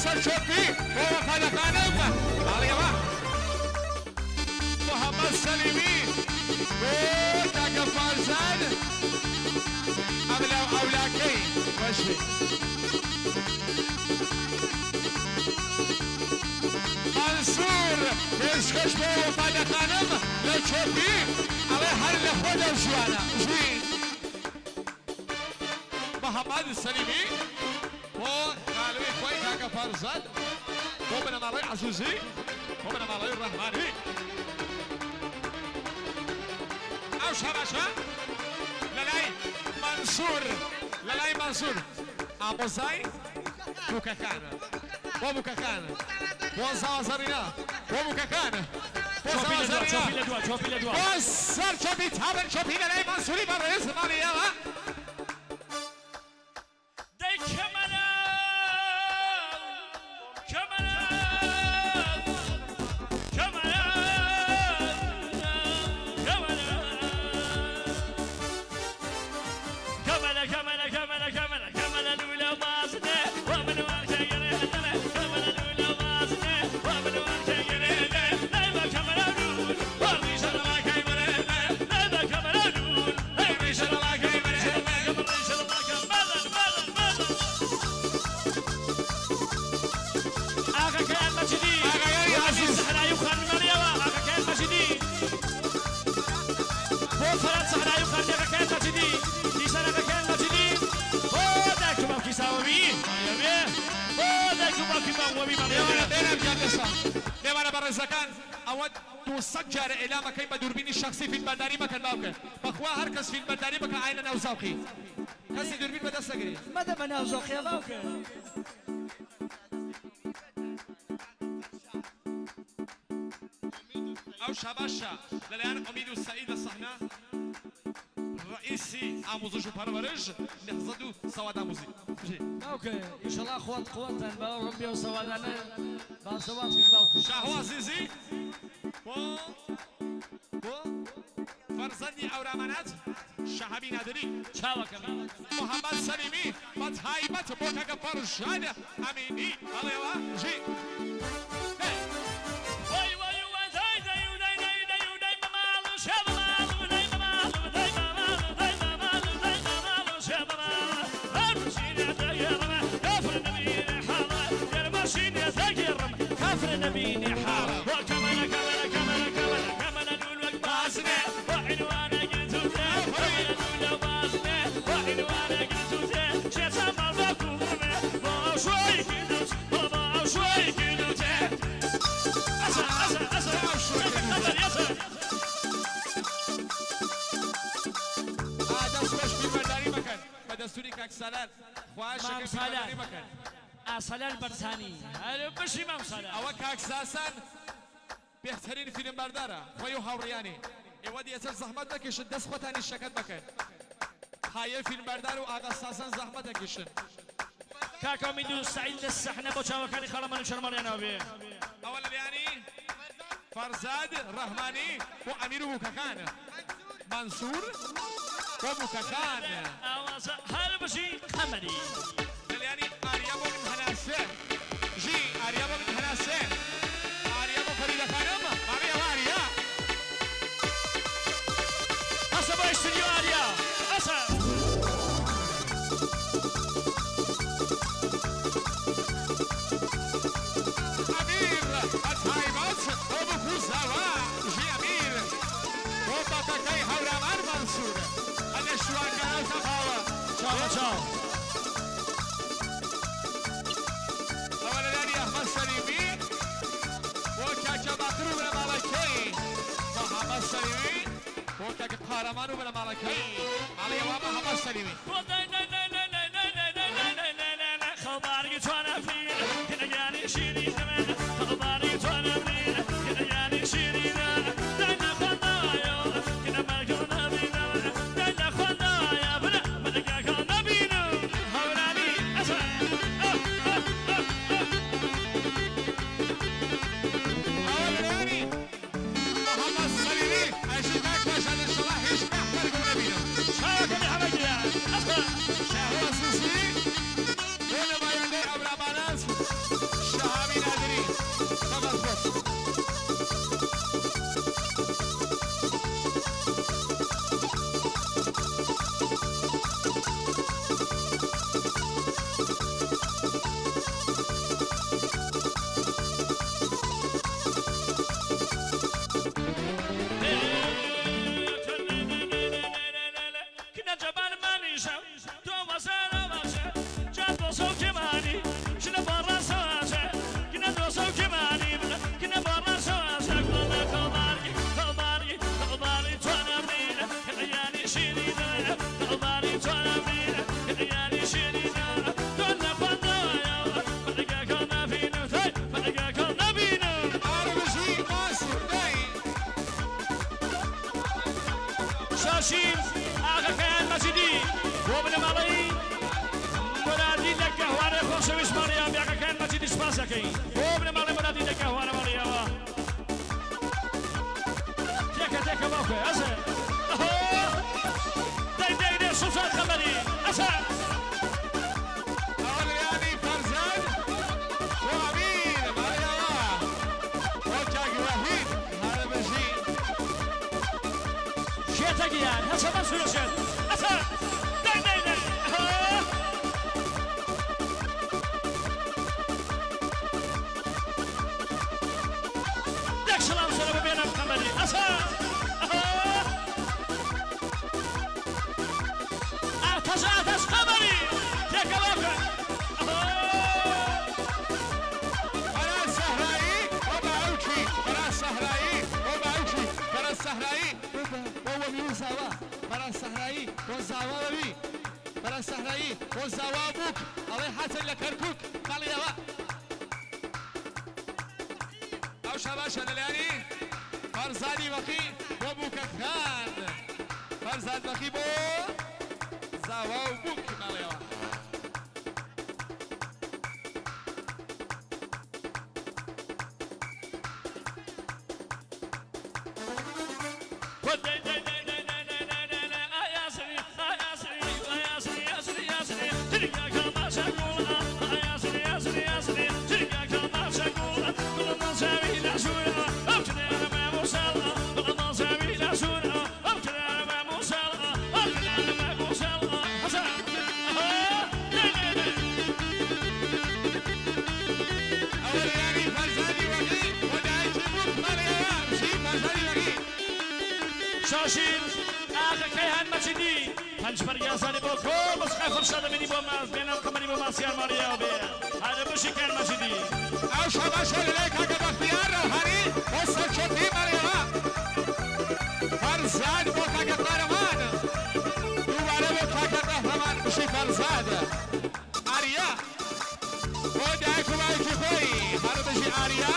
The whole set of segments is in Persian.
سرچوبی و وفادار خانم آلیوا محمد سلیمی و کاکا فرزند اولاکی باشی منصور پیشکش به وفادار خانم لچوبی اوه هر لخود جوانا جوی محمد سلیمی و خالوی خوی کاکا فرزند و من مالای عزوزی و من مالای رحمانی او شباشا للاي منصور ابوزاي بوكاكانا وبوكاكانا وزازرينا وبوكاكانا شوفي الادوار وصار شوفي تابر شوفي للاي منصوري برئيس ماليا ديوانا برزكان اود تسجر الى مكان بدوربيني الشخصي في البنداري مكان باوكن بخوا هركز في البنداري مكان عين انا وزوقي كسي دوربين بدا سجري ماذا انا وزوقي يا باوكن او شباشا للان اميد السعيد الصحنه رئيسي اموزج وبرورج نهزدو سواد اموزي اوكي ان شاء الله اخوات ربي وسوادنا باسوات في باوكن شاهو عزيزي و فرزندي او رامانات شهابي نادري شاوا كمان محمد سليمي بتهايبت بوكا فرشاد اميني الله جي نبيني حارة وكمان نقول لك باسنا وعنوانا قلت وزين وعنوانا باسنا وعنوانا قلت وزين شي سمع بكورنا ما شوي كدوت ما شوي كدوت أسر هذا سوش في مداري مكان بدستوري كاك سلال خواش في مداري مكان سلال برساني هذا بشي مام سلال او كاك ساسان بهترين فيلم برداره خويو هاورياني ايودي يسر زحمت بكشن دست خوتاني الشكت بكن هاي فيلم بردار واغا ساسان زحمت بكشن كاكا ميدو سعيد السحنة بوشا وكاني خلمان شرمان يا نوبي اولا يعني فرزاد رحماني وامير بوكاكان منصور وبوكاكان هذا بشي قمري يعني اريابو من هناسه جي اريابو من هناسه اريابو فريده خانم مامي اريا حسب استوديو اريا حسب امير الهايبات وبفوزاوا جي امير وباتاكاي هورامار منصور انا شوان قناه تقاوى تشاو سليمي وكاكا باقرو بن مالكي محمد سليمي وكاكا قهرمان بن مالكي علي وابا محمد سليمي خباري توانا فين كنا يعني شيرين خباري توانا فين كنا يعني شيرين دانا خنايا كنا ما كنا بينا دانا خنايا بلا بدك كنا بينا هولاني اسا محمد سليمي اشتاق عشان الصلاح يشبح فرقوا نبينا شاكر يا حبيبي اسا شهوة سوسي ولا ما يندي ابو العبانات هاشم آقا كان مجدي وابن مالي منادي لك وانا خوش مش مريم آقا كان مجدي سپاسكي وابن مالي منادي لك وانا مريم تيكا موكي أسا داي سلطان خبري أسا أول يعني فرزان وأمين مريم وكاك وحيد هذا بشي شيتاقيان هسا ما سلوشن أسا داي داك سلام سلام بينا محمدي أسا أتش خبري تيكا موكي فراس سهرائي وباوكي فراس سهرائي وباوكي فراس سهرائي وهو ميوزاوا فراس سهرائي وزاوا بي فراس سهرائي وزاوا بوك الله حسن لكركوك قال يا وا او شباشا دلياني فرزادي بقي وبوك خان فرزاد بقي بو زاوا بوك قال يا وا شاشين آخر كيهان مجدي پنج برگازانی با کل مسخه فرشاد منی با ماز بینم کمانی با ماسیار ماریا بی هذا بشي كان مجدي او شباش لك هكا باختيار روحاني وصل شوتي مريم فرزاد بوكاكا قهرمان دوباره بوكاكا قهرمان بشي فرزاد آريا ودعيكم بايكي خوي هذا بشي آريا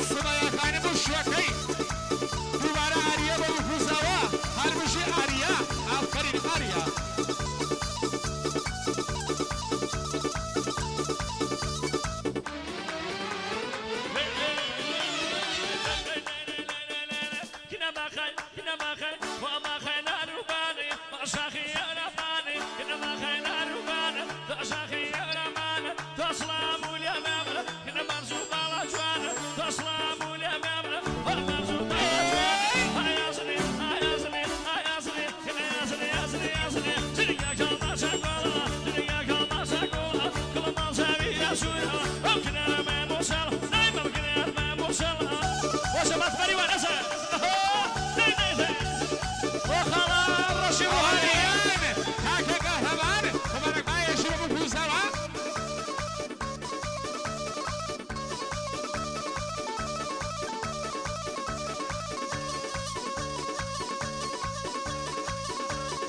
سمايا خاني بشوكي دوباره آريا بوكوزاوا هذا بشي آريا آفرين آريا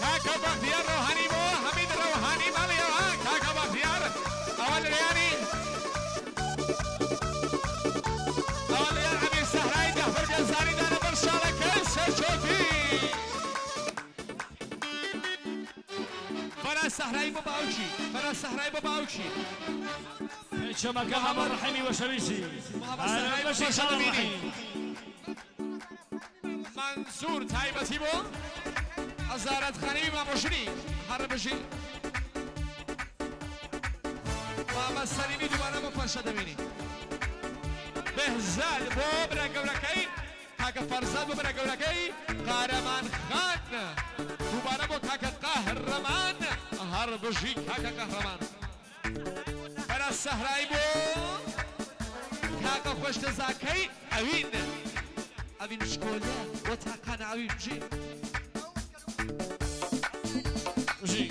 كاكا باختيار روحاني بو حميد روحاني ماليا كاكا باختيار اول رياني اول ريان امير سهراي جعفر جزاري دانا برشالة كل سرشوتي فراس سهراي بباوشي فراس سهراي بباوشي شما كهام الرحيمي وشريسي محمد سهراي بشيشة دميني منصور تايبتي بو زارت خاني ما مشري هربشي ماما سليمي دوباره مفرشة دميني بهزاد بو برقولكي كاكا فرزاد بو برقولكي قهرمان خان دوباره بو كاكا قهرمان هربشي كاكا قهرمان برا السهراي بو كاكا خوشت زاكي اوين شكوله وتاقان اوين جي جي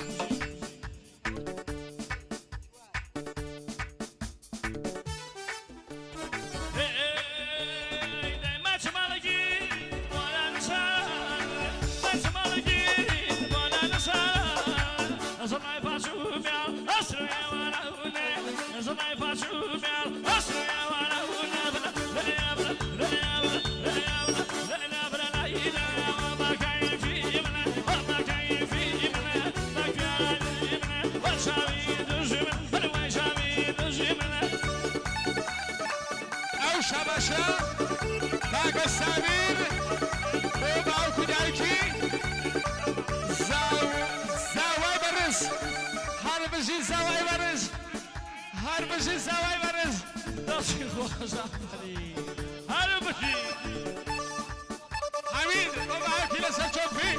باشە کاکە سامیر بۆ باوکو دایکی زاوای بەرز هەر بژی زاوای بەرز هەر بژی زاوای بەرز دەستی خۆشەفەری هەر بژی حمید بۆ باوکی لەسەر چۆپی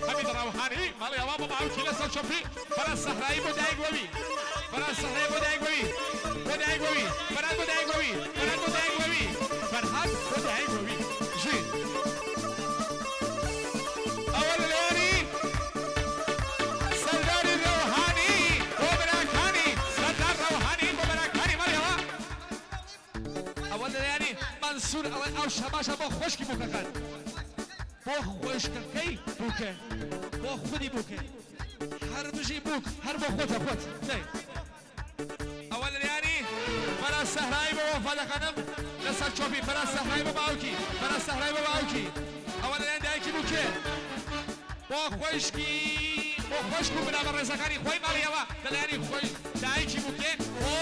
حمید ڕەوحانی ماڵی ئەوە بۆ باوکی لەسەر چۆپی فەرەز سەحرایی بۆ دایک بۆوی فەرەز سەحرایی بۆ دایک بۆوی بۆ دایک بۆوی فەرەد بۆ دایک بۆوی فەرەد بۆ دایک بۆوی فەرهاد بۆ دایک بۆوی ژین ئەوە لەوێنی سەرداری ڕەوحانی بۆ براکانی سەردار ڕەوحانی بۆ براکانی ماڵیەوە ئەوە لەلایەنی مەنسوور ئەو شەباشە بۆ خۆشکی بووکەکەن بۆ خۆشکەکەی بووکە بۆ خودی بووکە هەر بژی بووک هەر بۆ خۆتە خۆت ئەوە لەلایەنی فەرەز سەحرایی بۆ وەفا دەکەنم لەسەر چۆپی فەرەز سەحرایی بۆ باوکی فەرەز سەحرایی بۆ باوکی ئەوە لەلایەن دایکی بووکێ بۆ خۆشکی بۆ خۆشک و بنابە ڕێزەکانی خۆی ماڵیەوە لەلایەنی خۆی دایکی بووکێ بۆ